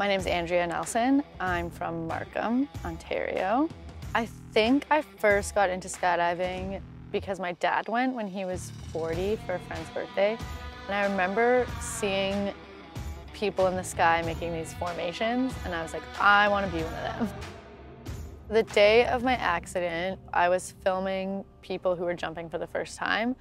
My name's Andrea Nelson. I'm from Markham, Ontario. I think I first got into skydiving because my dad went when he was 40 for a friend's birthday. And I remember seeing people in the sky making these formations, and I was like, I want to be one of them. The day of my accident, I was filming people who were jumping for the first time.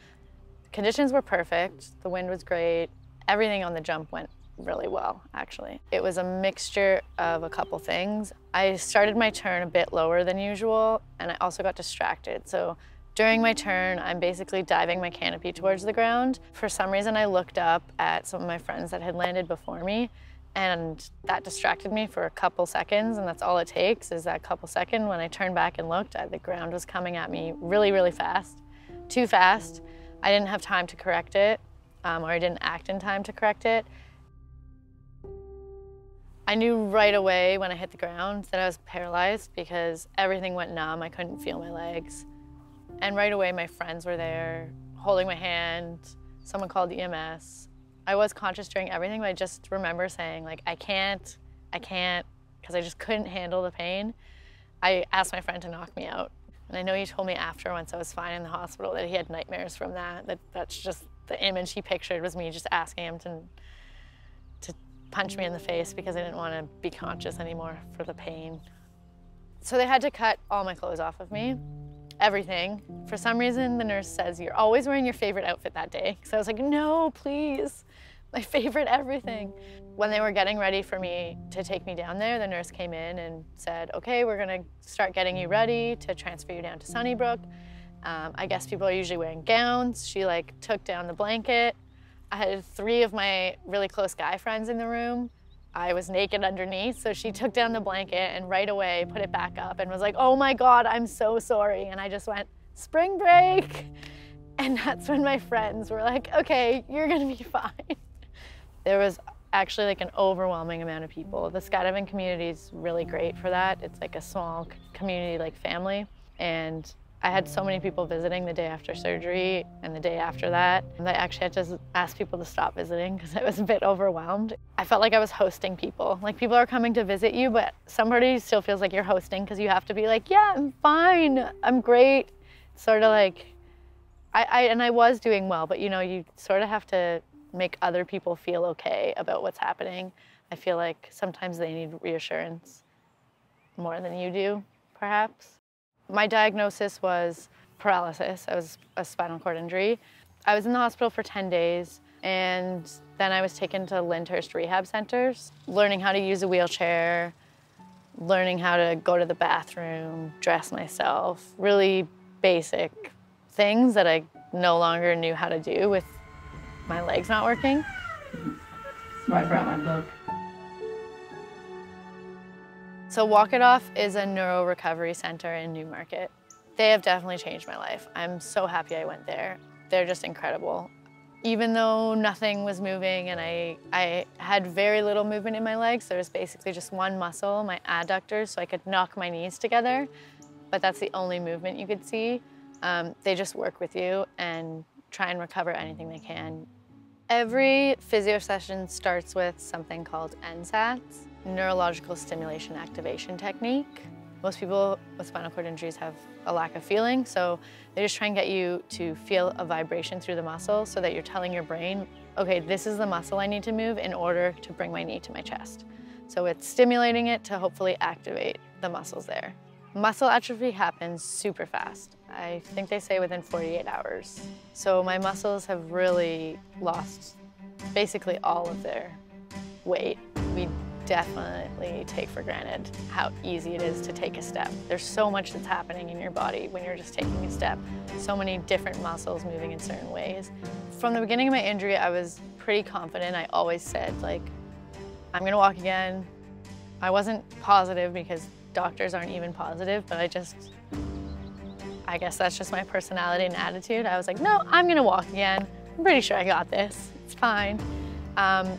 Conditions were perfect, the wind was great, everything on the jump went really well, actually. It was a mixture of a couple things. I started my turn a bit lower than usual, and I also got distracted. So during my turn, I'm basically diving my canopy towards the ground. For some reason, I looked up at some of my friends that had landed before me, and that distracted me for a couple seconds, and that's all it takes is that couple seconds. When I turned back and looked, the ground was coming at me really, really fast. Too fast. I didn't have time to correct it, or I didn't act in time to correct it. I knew right away when I hit the ground that I was paralyzed because everything went numb. I couldn't feel my legs. And right away, my friends were there, holding my hand. Someone called EMS. I was conscious during everything, but I just remember saying, like, I can't, because I just couldn't handle the pain. I asked my friend to knock me out. And I know he told me after, once I was fine in the hospital, that he had nightmares from that. That's just the image he pictured was me just asking him to punch me in the face because I didn't want to be conscious anymore for the pain. So they had to cut all my clothes off of me, everything. For some reason, the nurse says, you're always wearing your favorite outfit that day. So I was like, no, please, my favorite everything. When they were getting ready for me to take me down there, the nurse came in and said, okay, we're gonna start getting you ready to transfer you down to Sunnybrook. I guess people are usually wearing gowns. She took down the blanket. I had 3 of my really close guy friends in the room. I was naked underneath, so she took down the blanket and right away put it back up and was like, oh my God, I'm so sorry. And I just went, spring break. And that's when my friends were like, okay, you're gonna be fine. There was actually an overwhelming amount of people. The skydiving community is really great for that. It's like a small community, family. And I had so many people visiting the day after surgery and the day after that. And I actually had to ask people to stop visiting because I was a bit overwhelmed. I felt like I was hosting people. People are coming to visit you, but somebody still feels like you're hosting because you have to be like, yeah, I'm fine, I'm great. Sort of and I was doing well, but you sort of have to make other people feel okay about what's happening. I feel like sometimes they need reassurance more than you do, perhaps. My diagnosis was paralysis. I was a spinal cord injury. I was in the hospital for 10 days, and then I was taken to Lyndhurst rehab centers, learning how to use a wheelchair, learning how to go to the bathroom, dress myself, really basic things that I no longer knew how to do with my legs not working. So I brought my book. So Walk It Off is a neuro recovery center in Newmarket. They have definitely changed my life. I'm so happy I went there. They're just incredible. Even though nothing was moving and I had very little movement in my legs, there was basically just one muscle, my adductors, so I could knock my knees together, but that's the only movement you could see. They just work with you and try and recover anything they can. Every physio session starts with something called NSATs, neurological stimulation activation technique. Most people with spinal cord injuries have a lack of feeling, so they just try and get you to feel a vibration through the muscle so that you're telling your brain, okay, this is the muscle I need to move in order to bring my knee to my chest. So it's stimulating it to hopefully activate the muscles there. Muscle atrophy happens super fast. I think they say within 48 hours. So my muscles have really lost basically all of their weight. We definitely take for granted how easy it is to take a step. There's so much that's happening in your body when you're just taking a step. So many different muscles moving in certain ways. From the beginning of my injury, I was pretty confident. I always said, I'm gonna walk again. I wasn't positive because doctors aren't even positive, but I guess that's just my personality and attitude. I was like, no, I'm gonna walk again. I'm pretty sure I got this, it's fine.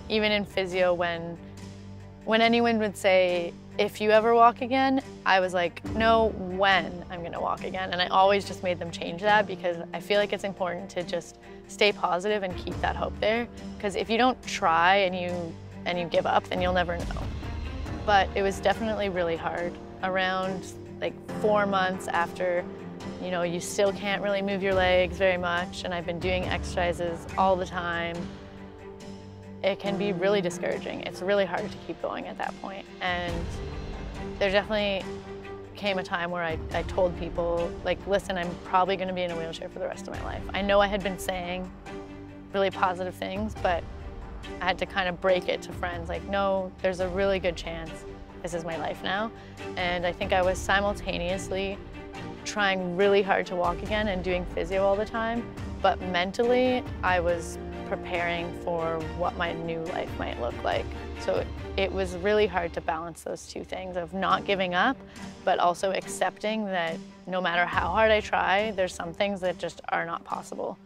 Even in physio, when anyone would say, if you ever walk again, I was like, no, when I'm gonna walk again. And I always just made them change that because I feel like it's important to just stay positive and keep that hope there. Because if you don't try and you give up, then you'll never know. but it was definitely really hard. Around like 4 months after, you still can't really move your legs very much, and I've been doing exercises all the time. It can be really discouraging. It's really hard to keep going at that point. And there definitely came a time where I told people, like, listen, I'm probably gonna be in a wheelchair for the rest of my life. I know I had been saying really positive things, but I had to kind of break it to friends, like, no, there's a really good chance this is my life now. And I think I was simultaneously trying really hard to walk again and doing physio all the time, but mentally I was preparing for what my new life might look like. So it was really hard to balance those two things of not giving up, but also accepting that no matter how hard I try, there's some things that just are not possible.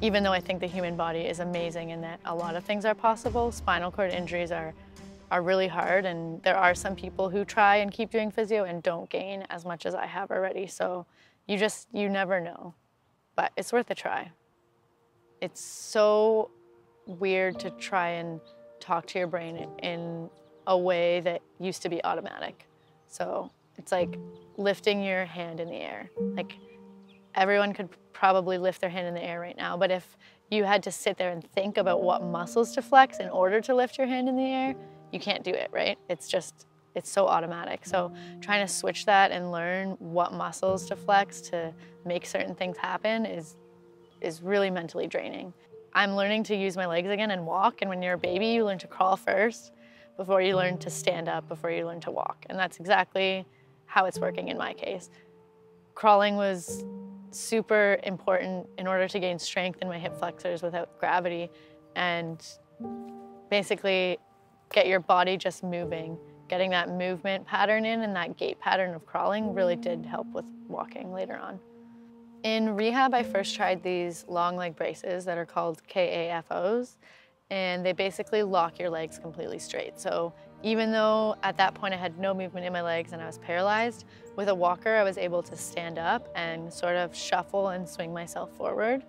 Even though I think the human body is amazing and that a lot of things are possible, spinal cord injuries are really hard, and there are some people who try and keep doing physio and don't gain as much as I have already. So you never know, but it's worth a try. It's so weird to try and talk to your brain in a way that used to be automatic. So it's like lifting your hand in the air. Like, everyone could probably lift their hand in the air right now, but if you had to sit there and think about what muscles to flex in order to lift your hand in the air, you can't do it, right? It's so automatic. So trying to switch that and learn what muscles to flex to make certain things happen is really mentally draining. I'm learning to use my legs again and walk, and when you're a baby, you learn to crawl first before you learn to stand up, before you learn to walk. And that's exactly how it's working in my case. Crawling was super important in order to gain strength in my hip flexors without gravity, and basically get your body just moving. Getting that movement pattern in and that gait pattern of crawling really did help with walking later on. In rehab, I first tried these long leg braces that are called KAFOs, and they basically lock your legs completely straight. So even though at that point I had no movement in my legs and I was paralyzed, with a walker I was able to stand up and sort of shuffle and swing myself forward.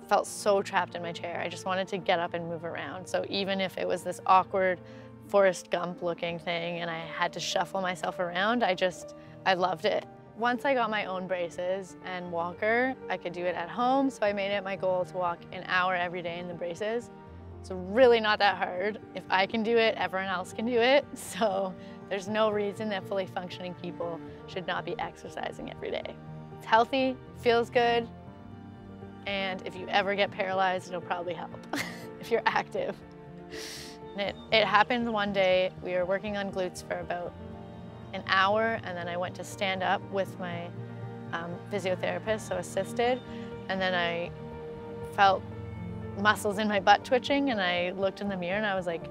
Felt so trapped in my chair. I just wanted to get up and move around. So even if it was this awkward Forrest Gump looking thing and I had to shuffle myself around, I loved it. Once I got my own braces and walker, I could do it at home, so I made it my goal to walk an hour every day in the braces. It's really not that hard. If I can do it, everyone else can do it. So there's no reason that fully functioning people should not be exercising every day. It's healthy, feels good, and if you ever get paralyzed, it'll probably help if you're active. And it happened one day. We were working on glutes for about an hour, and then I went to stand up with my physiotherapist, so assisted, and then I felt muscles in my butt twitching, and I looked in the mirror and I was like,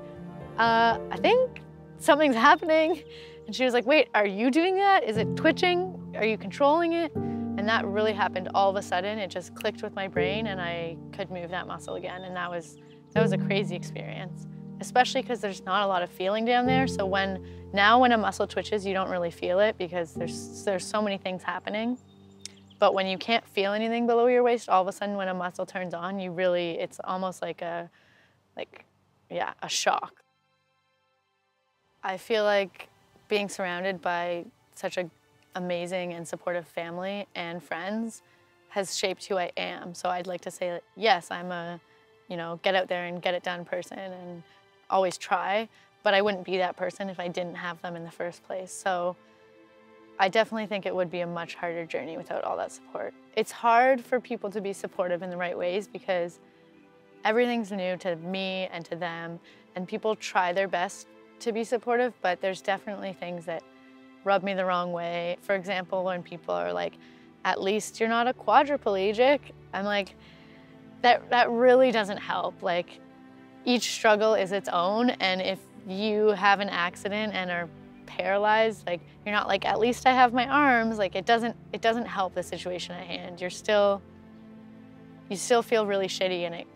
I think something's happening. And she was like, wait, are you doing that? Is it twitching? Are you controlling it? And that really happened all of a sudden. It just clicked with my brain and I could move that muscle again. And that was a crazy experience, especially because there's not a lot of feeling down there. So now when a muscle twitches, you don't really feel it because there's so many things happening. But when you can't feel anything below your waist, all of a sudden when a muscle turns on, it's almost like a shock. I feel like being surrounded by such an amazing and supportive family and friends has shaped who I am. So I'd like to say that, yes, I'm a, get out there and get it done person and always try, but I wouldn't be that person if I didn't have them in the first place. So I definitely think it would be a much harder journey without all that support. It's hard for people to be supportive in the right ways because everything's new to me and to them, and people try their best to be supportive, but there's definitely things that rub me the wrong way. For example, when people are like, at least you're not a quadriplegic, I'm like, that really doesn't help. Like, each struggle is its own, and if you have an accident and are paralyzed, like, you're not like, at least I have my arms. Like, it doesn't help the situation at hand. You still feel really shitty in it.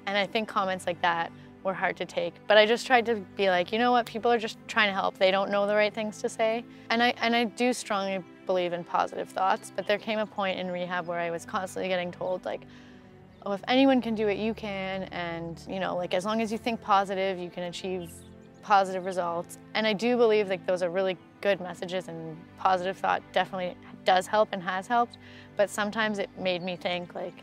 And I think comments like that were hard to take. But I just tried to be like, you know what, people are just trying to help. They don't know the right things to say. And I do strongly believe in positive thoughts, but there came a point in rehab where I was constantly getting told, like, oh, if anyone can do it, you can. And, like, as long as you think positive, you can achieve positive results. And I do believe like those are really good messages, and positive thought definitely does help and has helped. But sometimes it made me think like,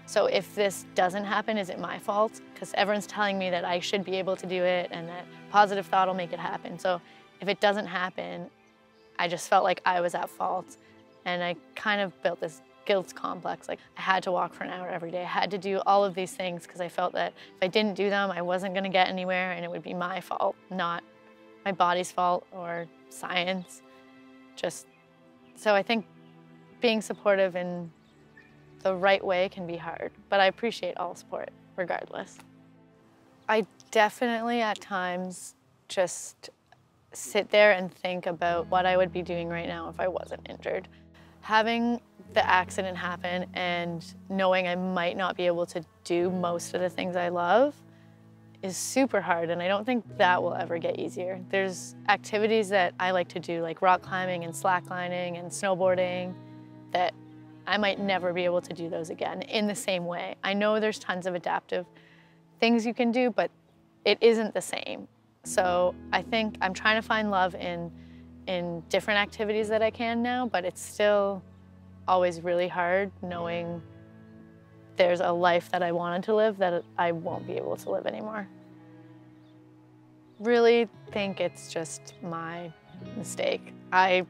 so if this doesn't happen, is it my fault? Because everyone's telling me that I should be able to do it and that positive thought will make it happen. So if it doesn't happen, I just felt like I was at fault. And I kind of built this guilt complex. Like I had to walk for an hour every day. I had to do all of these things because I felt that if I didn't do them, I wasn't going to get anywhere, and it would be my fault, not my body's fault or science. So I think being supportive in the right way can be hard, but I appreciate all support regardless. I definitely at times just sit there and think about what I would be doing right now if I wasn't injured. Having the accident happen and knowing I might not be able to do most of the things I love is super hard, and I don't think that will ever get easier. There's activities that I like to do, like rock climbing and slacklining and snowboarding, that I might never be able to do those again in the same way. I know there's tons of adaptive things you can do, but it isn't the same. So I think I'm trying to find love in different activities that I can now, but it's still always really hard knowing there's a life that I wanted to live that I won't be able to live anymore. Really think it's just my mistake. I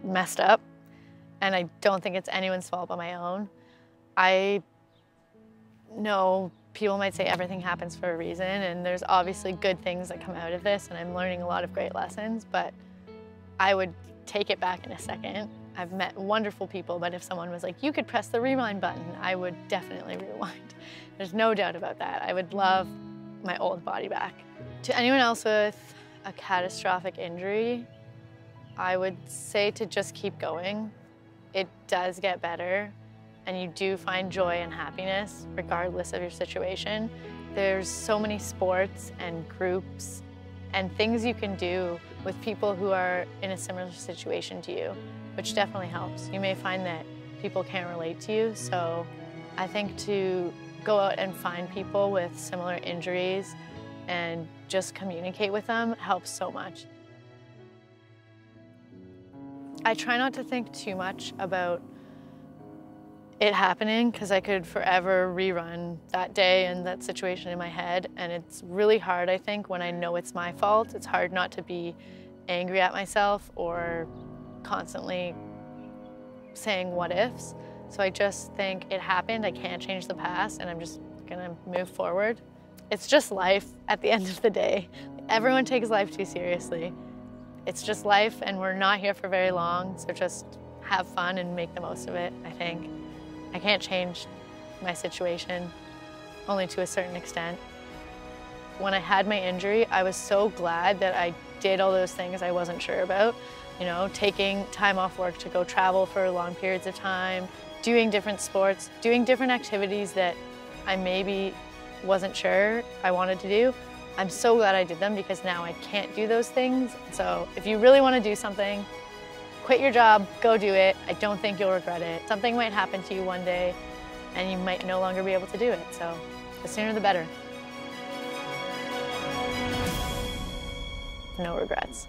messed up, and I don't think it's anyone's fault but my own. I know people might say everything happens for a reason, and there's obviously good things that come out of this, and I'm learning a lot of great lessons, but I would take it back in a second. I've met wonderful people, but if someone was like, you could press the rewind button, I would definitely rewind. There's no doubt about that. I would love my old body back. To anyone else with a catastrophic injury, I would say to just keep going. It does get better, and you do find joy and happiness regardless of your situation. There's so many sports and groups and things you can do with people who are in a similar situation to you, which definitely helps. You may find that people can't relate to you, so I think to go out and find people with similar injuries and just communicate with them helps so much. I try not to think too much about it happening because I could forever rerun that day and that situation in my head, and it's really hard, I think, when I know it's my fault. It's hard not to be angry at myself or constantly saying what ifs. So I just think it happened, I can't change the past, and I'm just gonna move forward. It's just life at the end of the day. Everyone takes life too seriously. It's just life, and we're not here for very long, so just have fun and make the most of it, I think. I can't change my situation, only to a certain extent. When I had my injury, I was so glad that I did all those things I wasn't sure about. You know, taking time off work to go travel for long periods of time, doing different sports, doing different activities that I maybe wasn't sure I wanted to do. I'm so glad I did them because now I can't do those things. So if you really want to do something, quit your job, go do it. I don't think you'll regret it. Something might happen to you one day and you might no longer be able to do it. So the sooner the better. No regrets.